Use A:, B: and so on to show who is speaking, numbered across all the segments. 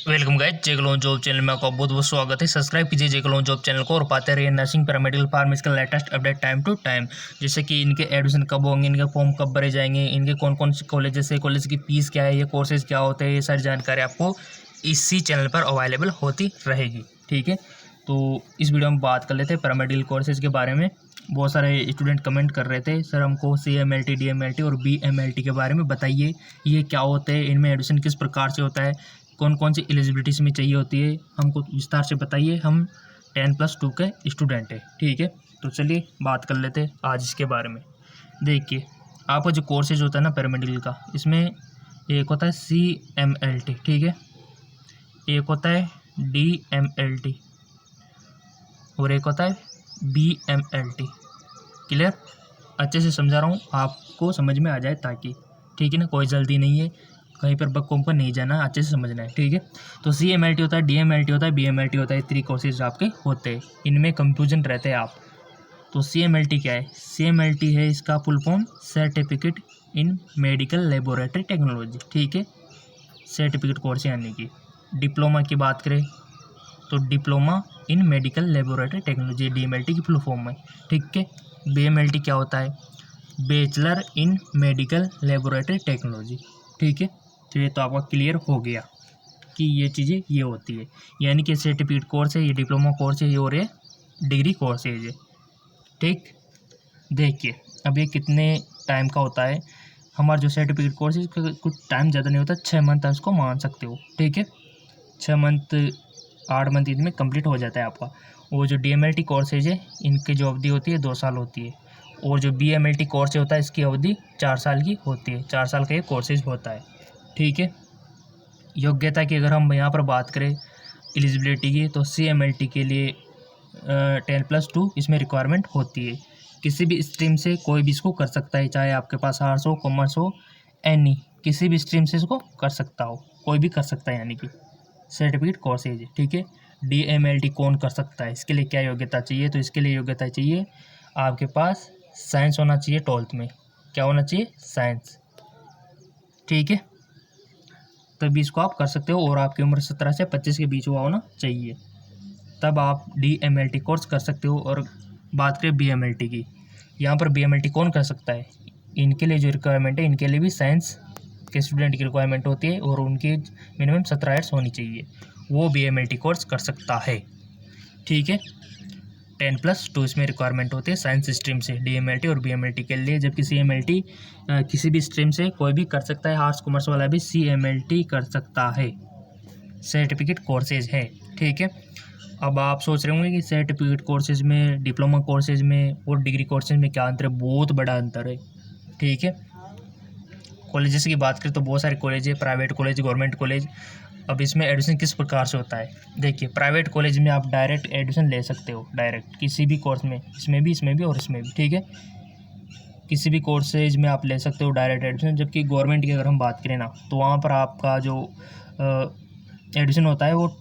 A: Welcome guys, जेकलोन job channel में आपका बहुत बहुत स्वागत है। सब्सक्राइब कीजिए जेकलोन जॉब चैनल को और पाते रहिए नर्सिंग, पैरामेडिकल, फार्मेसी का latest update time to time. जैसे कि इनके एडमिशन कब होंगे, इनके फॉर्म कब भरे जाएंगे, इनके कौन कौन से कॉलेजेस है, कॉलेज की फीस क्या है, ये कोर्सेज क्या होते हैं, ये सारी जानकारी आपको इसी चैनल पर अवेलेबल होती रहेगी। ठीक है, तो इस वीडियो में बात कर लेते हैं पैरामेडिकल कोर्सेज के बारे में। बहुत सारे स्टूडेंट कमेंट कर रहे थे, सर हमको CMLT, DMLT और BMLT के बारे में बताइए, ये क्या होते हैं, इनमें एडमिशन किस प्रकार से होता है, कौन कौन सी एलिजिबिलिटीज में चाहिए होती है, हमको विस्तार से बताइए। हम 10+2 के स्टूडेंट हैं। ठीक है, तो चलिए बात कर लेते हैं आज इसके बारे में। देखिए, आपका जो कोर्सेज होता है ना पैरामेडिकल का, इसमें एक होता है CMLT, ठीक है, एक होता है DMLT और एक होता है BMLT। क्लियर? अच्छे से समझा रहा हूँ, आपको समझ में आ जाए ताकि, ठीक है ना, कोई जल्दी नहीं है, कहीं पर बक्कों पर नहीं जाना, अच्छे से समझना है। ठीक है, तो CMLT होता है, DMLT होता है, BMLT होता है, 3 कोर्सेज आपके होते हैं। इनमें कंफ्यूजन रहते हैं आप। तो CMLT क्या है? CMLT है इसका full form certificate in medical laboratory technology. ठीक है, सर्टिफिकेट कोर्स यानी कि डिप्लोमा की बात करें तो diploma in medical laboratory technology DMLT की फुल फॉर्म है। ठीक है, BMLT क्या होता है? Bachelor in medical laboratory technology. ठीक है, तो ये तो आपका क्लियर हो गया कि ये चीज़ें ये होती है, यानी कि सर्टिफिकेट कोर्स है, ये डिप्लोमा कोर्स है, ये और ये डिग्री कोर्स है ये। ठीक, देखिए अब ये कितने टाइम का होता है। हमारा जो सर्टिफिकेट कोर्स है इसका कुछ टाइम ज़्यादा नहीं होता, 6 मंथ है, उसको मान सकते हो। ठीक है, 6 मंथ 8 मंथ इनमें कंप्लीट हो जाता है आपका। और जो DMLT कोर्सेज है इनकी जो अवधि होती है 2 साल होती है, और जो BMLT कोर्स होता है इसकी अवधि 4 साल की होती है। 4 साल का ये कोर्सेज होता है। ठीक है, योग्यता की अगर हम यहाँ पर बात करें एलिजिबिलिटी की, तो CMLT के लिए 10+2 इसमें रिक्वायरमेंट होती है। किसी भी स्ट्रीम से कोई भी इसको कर सकता है, चाहे आपके पास आर्ट्स हो, कॉमर्स हो, एनी किसी भी स्ट्रीम से इसको कर सकता हो, कोई भी कर सकता है, यानी कि सर्टिफिकेट कोर्स है। ठीक है, DMLT कौन कर सकता है, इसके लिए क्या योग्यता चाहिए? तो इसके लिए योग्यता चाहिए आपके पास साइंस होना चाहिए 12th में। क्या होना चाहिए? साइंस। ठीक है, तभी इसको आप कर सकते हो, और आपकी उम्र 17 से 25 के बीच हुआ होना चाहिए, तब आप DMLT कोर्स कर सकते हो। और बात करें BMLT की, यहाँ पर BMLT कौन कर सकता है? इनके लिए जो रिक्वायरमेंट है, इनके लिए भी साइंस के स्टूडेंट की रिक्वायरमेंट होती है, और उनकी मिनिमम 17 ईयर्स होनी चाहिए, वो BMLT कोर्स कर सकता है। ठीक है, 10+2 इसमें रिक्वायरमेंट होती है साइंस स्ट्रीम से DMLT और BMLT के लिए, जबकि CMLT किसी भी स्ट्रीम से कोई भी कर सकता है, आर्ट्स कॉमर्स वाला भी CMLT कर सकता है, सर्टिफिकेट कोर्सेज है। ठीक है, अब आप सोच रहे होंगे कि सर्टिफिकेट कोर्सेज में, डिप्लोमा कोर्सेज में और डिग्री कोर्सेज में क्या अंतर है? बहुत बड़ा अंतर है। ठीक है, कॉलेजेस की बात करें तो बहुत सारे कॉलेज है, प्राइवेट कॉलेज, गवर्नमेंट कॉलेज। अब इसमें एडमिशन किस प्रकार से होता है? देखिए, प्राइवेट कॉलेज में आप डायरेक्ट एडमिशन ले सकते हो, डायरेक्ट किसी भी कोर्स में, इसमें भी और इसमें भी। ठीक है, किसी भी कोर्सेज में आप ले सकते हो डायरेक्ट एडमिशन। जबकि गवर्नमेंट की अगर हम बात करें ना, तो वहाँ पर आपका जो एडमिशन होता है वो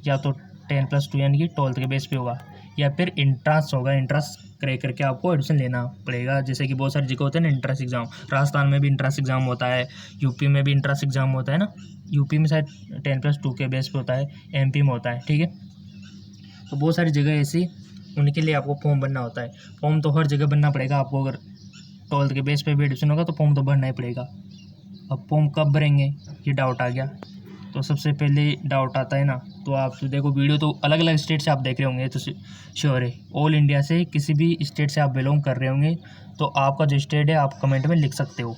A: या तो 10+2 यानी कि 12th के बेस पे होगा, या फिर इंट्रांस होगा। इंट्रांस क्रैक करके आपको एडमिशन लेना पड़ेगा। जैसे कि बहुत सारी जगह होते हैं ना इंट्रांस एग्ज़ाम, राजस्थान में भी इंट्रांस एग्ज़ाम होता है, यूपी में भी इंट्रांस एग्ज़ाम होता है ना, यूपी में शायद 10+2 के बेस पे होता है, MP में होता है। ठीक है, तो बहुत सारी जगह ऐसी, उनके लिए आपको फॉर्म भरना होता है। फॉर्म तो हर जगह भरना पड़ेगा आपको, अगर 12th के बेस पे भी एडमिशन होगा तो फॉर्म तो भरना ही पड़ेगा। अब फॉर्म कब भरेंगे, ये डाउट आ गया। तो सबसे पहले डाउट आता है ना, तो आप तो देखो, वीडियो तो अलग अलग स्टेट से आप देख रहे होंगे, तो श्योर है ऑल इंडिया से किसी भी स्टेट से आप बिलोंग कर रहे होंगे, तो आपका जो स्टेट है आप कमेंट में लिख सकते हो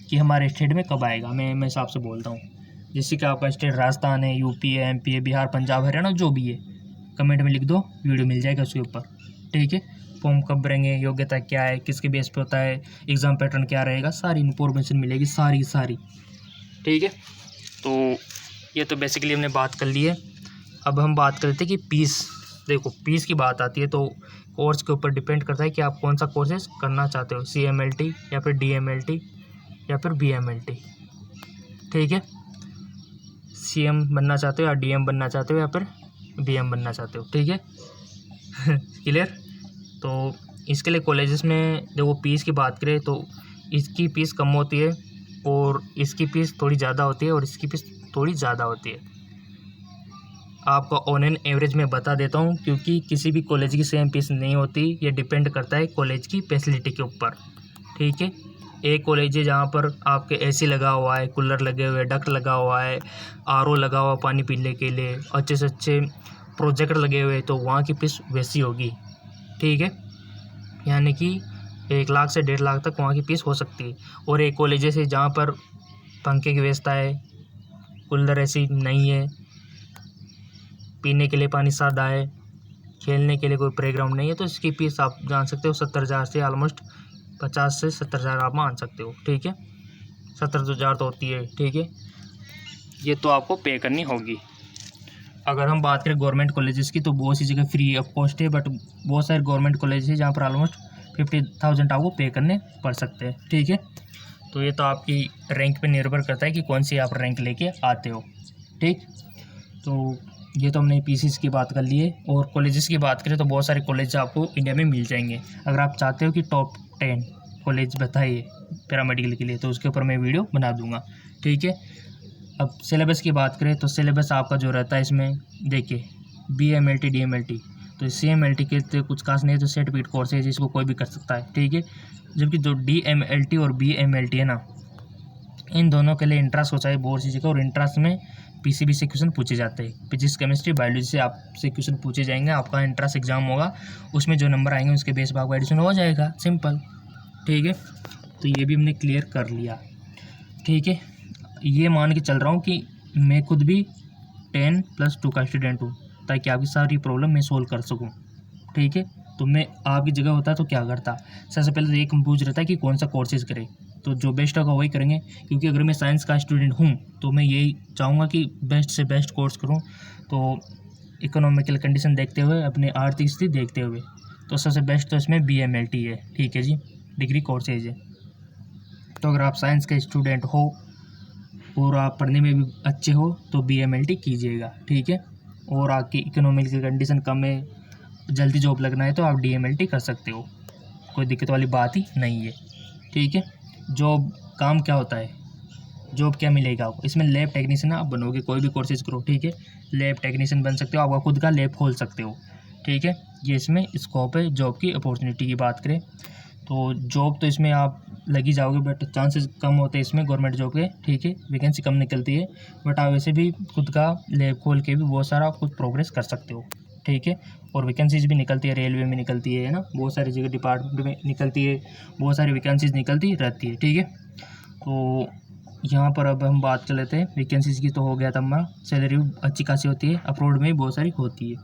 A: कि हमारे स्टेट में कब आएगा। मैं हिसाब से बोलता हूँ, जैसे कि आपका स्टेट राजस्थान है, यूपी है, MP है, बिहार, पंजाब, हरियाणा, जो भी है, कमेंट में लिख दो, वीडियो मिल जाएगा उसके ऊपर। ठीक है, फॉर्म कब भरेंगे, योग्यता क्या है, किसके बेस पे होता है, एग्ज़ाम पैटर्न क्या रहेगा, सारी इन्फॉर्मेशन मिलेगी, सारी। ठीक है, तो ये तो बेसिकली हमने बात कर ली है। अब हम बात करते हैं कि फीस। देखो, फीस की बात आती है तो कोर्स के ऊपर डिपेंड करता है कि आप कौन सा कोर्सेज करना चाहते हो, CMLT या फिर DMLT या फिर BMLT। ठीक है, CM बनना चाहते हो या DM बनना चाहते हो या फिर BM बनना चाहते हो। ठीक है क्लियर? तो इसके लिए कॉलेजेस में देखो, फीस की बात करें तो इसकी फ़ीस कम होती है, और इसकी फ़ीस थोड़ी ज़्यादा होती है, और इसकी फ़ीस थोड़ी ज़्यादा होती है। आपको ऑन एन एवरेज में बता देता हूँ, क्योंकि किसी भी कॉलेज की सेम फीस नहीं होती, ये डिपेंड करता है कॉलेज की फैसिलिटी के ऊपर। ठीक है, एक कॉलेज है जहाँ पर आपके एसी लगा हुआ है, कूलर लगे हुए, डक्ट लगा हुआ है, आरओ लगा हुआ पानी पीने के लिए, अच्छे से अच्छे प्रोजेक्टर लगे हुए, तो वहाँ की फीस वैसी होगी। ठीक है, यानी कि 1 लाख से 1.5 लाख तक वहाँ की फीस हो सकती है। और एक कॉलेज है जहाँ पर पंखे की व्यवस्था है, कूलर ऐसी नहीं है, पीने के लिए पानी सादा है, खेलने के लिए कोई प्लेग्राउंड नहीं है, तो इसकी फीस आप जान सकते हो 70,000 से ऑलमोस्ट 50 से 70,000 आप मान सकते हो। ठीक है, 70,000 तो होती है। ठीक है, ये तो आपको पे करनी होगी। अगर हम बात करें गवर्नमेंट कॉलेजेस की, तो बहुत सी जगह फ्री ऑफ कॉस्ट है, बट बहुत सारे गवर्नमेंट कॉलेज है जहाँ पर ऑलमोस्ट 50,000 आपको पे करने पड़ सकते हैं। ठीक है, तो ये तो आपकी रैंक पे निर्भर करता है कि कौन सी आप रैंक लेके आते हो। ठीक, तो ये तो हमने पीसीस की बात कर ली है। और कॉलेजेस की बात करें तो बहुत सारे कॉलेज आपको इंडिया में मिल जाएंगे। अगर आप चाहते हो कि टॉप 10 कॉलेज बताइए पैरामेडिकल के लिए, तो उसके ऊपर मैं वीडियो बना दूंगा। ठीक है, अब सिलेबस की बात करें तो सिलेबस आपका जो रहता है इसमें देखिए, BMLT DMLT, तो CMLT के तो कुछ खास नहीं है, तो सेट पीट कोर्स है जिसको कोई भी कर सकता है। ठीक है, जबकि जो DMLT और BMLT है ना, इन दोनों के लिए इंट्रांस होता है बोर्ड सी जगह, और इंट्रांस में PCB से क्वेश्चन पूछे जाते हैं। फिजिक्स केमिस्ट्री बायोलॉजी से आपसे क्वेश्चन पूछे जाएंगे, आपका इंट्रांस एग्जाम होगा, उसमें जो नंबर आएंगे उसके बेस पर आपका एडमिशन हो जाएगा, सिंपल। ठीक है, तो ये भी हमने क्लियर कर लिया। ठीक है, ये मान के चल रहा हूँ कि मैं खुद भी 10+2 का स्टूडेंट हूँ, ताकि आपकी सारी प्रॉब्लम मैं सोल्व कर सकूँ। ठीक है, तो मैं आपकी जगह होता तो क्या करता, सबसे पहले तो ये कंफ्यूज रहता है कि कौन सा कोर्सेज करें, तो जो बेस्ट होगा वही करेंगे। क्योंकि अगर मैं साइंस का स्टूडेंट हूँ तो मैं यही चाहूँगा कि बेस्ट से बेस्ट कोर्स करूँ, तो इकोनॉमिकल कंडीशन देखते हुए, अपने आर्थिक स्थिति देखते हुए, तो सबसे बेस्ट तो इसमें BMLT है। ठीक है जी, डिग्री कोर्सेज है। तो अगर आप साइंस के स्टूडेंट हो और आप पढ़ने में भी अच्छे हो तो BMLT कीजिएगा। ठीक है, और आपकी इकोनॉमिकल कंडीशन कम है, जल्दी जॉब लगना है, तो आप DMLT कर सकते हो, कोई दिक्कत वाली बात ही नहीं है। ठीक है, जॉब काम क्या होता है, जॉब क्या मिलेगा आपको, इसमें लैब टेक्नीशियन आप बनोगे, कोई भी कोर्सेज करो। ठीक है, लैब टेक्नीशियन बन सकते हो, आपका खुद का लैब खोल सकते हो। ठीक है, ये इसमें स्कोप है। जॉब की अपॉर्चुनिटी की बात करें तो जॉब तो इसमें आप लगी जाओगे, बट चांसेस कम होते हैं इसमें गवर्नमेंट जॉब के। ठीक है, वैकेंसी कम निकलती है, बट आप वैसे भी खुद का लैब खोल के भी बहुत सारा खुद प्रोग्रेस कर सकते हो। ठीक है, और वैकेंसीज भी निकलती है, रेलवे में निकलती है ना, बहुत सारी जगह डिपार्टमेंट में निकलती है, बहुत सारी वैकेंसीज निकलती रहती है। ठीक है, तो यहाँ पर अब हम बात कर लेते हैं वैकेंसीज की। तो हो गया था हमारा, सैलरी भी अच्छी खासी होती है, अप्रोड में भी बहुत सारी होती है।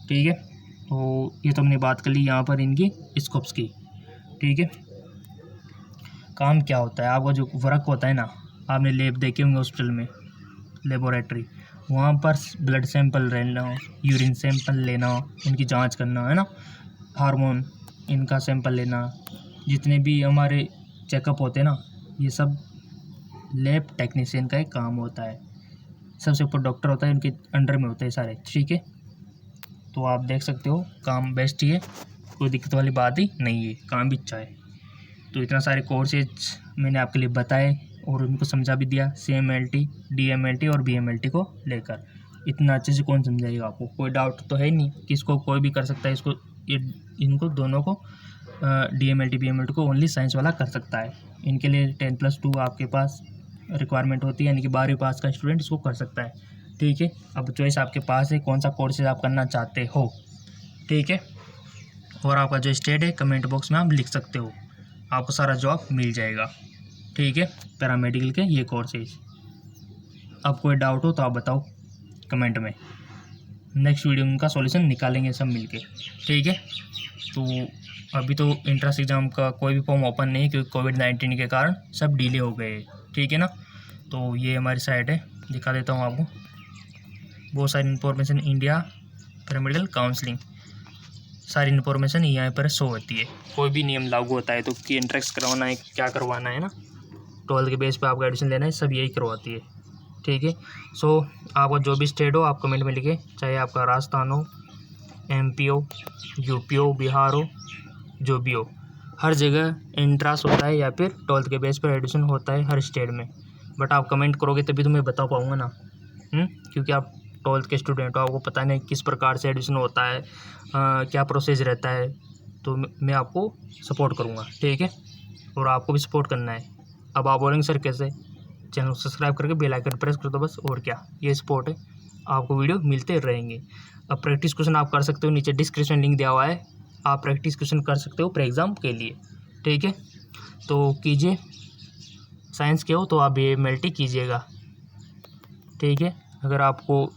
A: ठीक है, तो ये तो हमने बात कर ली यहाँ पर इनकी स्कोप्स की। ठीक है, काम क्या होता है, आपका जो वर्क होता है ना, आपने लैब देखे होंगे हॉस्पिटल में, लेबोरेटरी, वहाँ पर ब्लड सैंपल लेना, यूरिन सैंपल लेना, उनकी जांच करना है ना, हार्मोन इनका सैंपल लेना, जितने भी हमारे चेकअप होते हैं ना, ये सब लैब टेक्नीशियन का एक काम होता है। सबसे ऊपर डॉक्टर होता है, उनके अंडर में होते हैं सारे। ठीक है, तो आप देख सकते हो काम बेस्ट ही है, कोई दिक्कत वाली बात ही नहीं है, काम भी अच्छा है। तो इतना सारे कोर्सेज मैंने आपके लिए बताए और उनको समझा भी दिया, CMLT DMLT और BMLT को लेकर। इतना अच्छे से कौन समझाएगा आपको, कोई डाउट तो है नहीं कि इसको कोई भी कर सकता है, इसको इनको दोनों को DMLT BMLT को ओनली साइंस वाला कर सकता है। इनके लिए 10+2 आपके पास रिक्वायरमेंट होती है, यानी कि 12वीं पास का स्टूडेंट इसको कर सकता है। ठीक है, अब चॉइस आपके पास है, कौन सा कोर्सेज आप करना चाहते हो। ठीक है, और आपका जो स्टेट है कमेंट बॉक्स में आप लिख सकते हो, आपको सारा जॉब मिल जाएगा। ठीक है, पैरामेडिकल के ये कोर्सेज। अब कोई डाउट हो तो आप बताओ कमेंट में, नेक्स्ट वीडियो में उनका सॉल्यूशन निकालेंगे सब मिलके। ठीक है, तो अभी तो इंट्रेंस एग्ज़ाम का कोई भी फॉर्म ओपन नहीं है, क्योंकि कोविड-19 के कारण सब डिले हो गए। ठीक है ना, तो ये हमारी साइट है, दिखा देता हूँ आपको, बहुत सारी इन्फॉर्मेशन, इंडिया पैरामेडिकल काउंसलिंग, सारी इन्फॉर्मेशन यहाँ पर शो होती है। कोई भी नियम लागू होता है तो कि एंट्रेंस करवाना है, क्या करवाना है ना, 12 के बेस पे आपका एडमिशन लेना है, सब यही करवाती है। ठीक है, सो आपका जो भी स्टेट हो आप कमेंट में लिखें, चाहे आपका राजस्थान हो, MP हो, UP हो, बिहार हो, जो भी हो, हर जगह एंट्रांस होता है या फिर 12 के बेस पर एडमिशन होता है हर स्टेट में। बट आप कमेंट करोगे तभी तो मैं बता पाऊँगा ना, क्योंकि आप 12th के स्टूडेंट हो, आपको पता नहीं किस प्रकार से एडमिशन होता है, क्या प्रोसेस रहता है, तो मैं आपको सपोर्ट करूँगा, ठीक है। और आपको भी सपोर्ट करना है। अब आप बोलेंगे सर कैसे, चैनल को सब्सक्राइब करके बेल आइकन प्रेस कर दो बस, और क्या, ये सपोर्ट है, आपको वीडियो मिलते रहेंगे। अब प्रैक्टिस क्वेश्चन आप कर सकते हो, नीचे डिस्क्रिप्शन लिंक दिया हुआ है, आप प्रैक्टिस क्वेश्चन कर सकते हो प्री एग्ज़ाम के लिए, ठीक है। तो कीजिए, साइंस के हो तो आप BMLT कीजिएगा, ठीक है। अगर आपको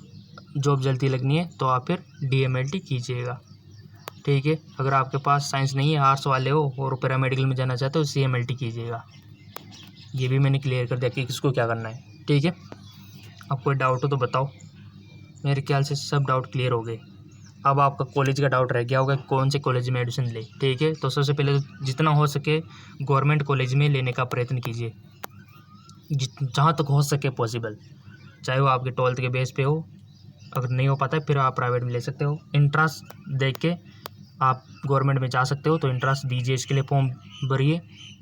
A: जॉब जल्दी लगनी है तो आप फिर DMLT कीजिएगा, ठीक है। अगर आपके पास साइंस नहीं है, आर्ट्स वाले हो और पैरामेडिकल में जाना चाहते हो, CMLT कीजिएगा। ये भी मैंने क्लियर कर दिया कि किसको क्या करना है, ठीक है। अब कोई डाउट हो तो बताओ। मेरे ख्याल से सब डाउट क्लियर हो गए। अब आपका कॉलेज का डाउट रह गया होगा कौन से कॉलेज में एडमिशन ले, ठीक है। तो सबसे पहले तो जितना हो सके गवर्नमेंट कॉलेज में लेने का प्रयत्न कीजिए, जहाँ तक हो सके पॉसिबल, चाहे वो आपके 12th के बेस पे हो। अगर नहीं हो पाता है फिर आप प्राइवेट में ले सकते हो। इंट्रांस देख के आप गवर्नमेंट में जा सकते हो, तो इंट्रांस दीजिए, इसके लिए फॉर्म भरिए।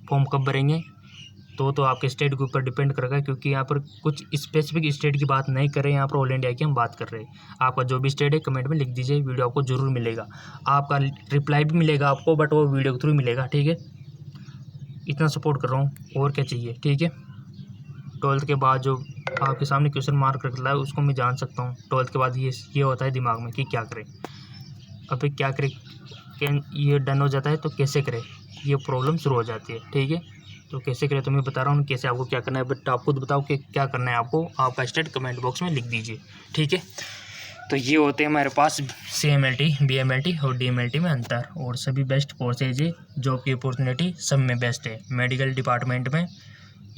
A: फॉर्म कब भरेंगे तो आपके स्टेट के ऊपर डिपेंड करेगा, क्योंकि यहाँ पर कुछ स्पेसिफिक स्टेट की बात नहीं कर रहे हैं, यहाँ पर ऑल इंडिया की हम बात कर रहे हैं। आपका जो भी स्टेट है कमेंट में लिख दीजिए, वीडियो आपको ज़रूर मिलेगा, आपका रिप्लाई भी मिलेगा आपको, बट वो वीडियो के थ्रू मिलेगा, ठीक है। इतना सपोर्ट कर रहा हूँ, और क्या चाहिए, ठीक है। 12th के बाद जो आपके सामने क्वेश्चन मार्क रखता है उसको मैं जान सकता हूँ। 12th के बाद ये होता है दिमाग में कि क्या करें, अभी क्या करें, ये डन हो जाता है तो कैसे करें, ये प्रॉब्लम शुरू हो जाती है, ठीक है। तो कैसे करें तो मैं बता रहा हूँ कैसे आपको क्या करना है, बट आप खुद बताओ कि क्या करना है आपको, आपका स्टेट कमेंट बॉक्स में लिख दीजिए, ठीक है। तो ये होते हैं हमारे पास CMLT, BMLT और DMLT में अंतर, और सभी बेस्ट कोर्सेज है, जॉब की अपॉर्चुनिटी सब में बेस्ट है। मेडिकल डिपार्टमेंट में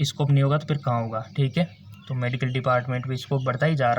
A: स्कोप नहीं होगा तो फिर कहाँ होगा, ठीक है। तो मेडिकल डिपार्टमेंट में स्कोप बढ़ता ही जा रहा है।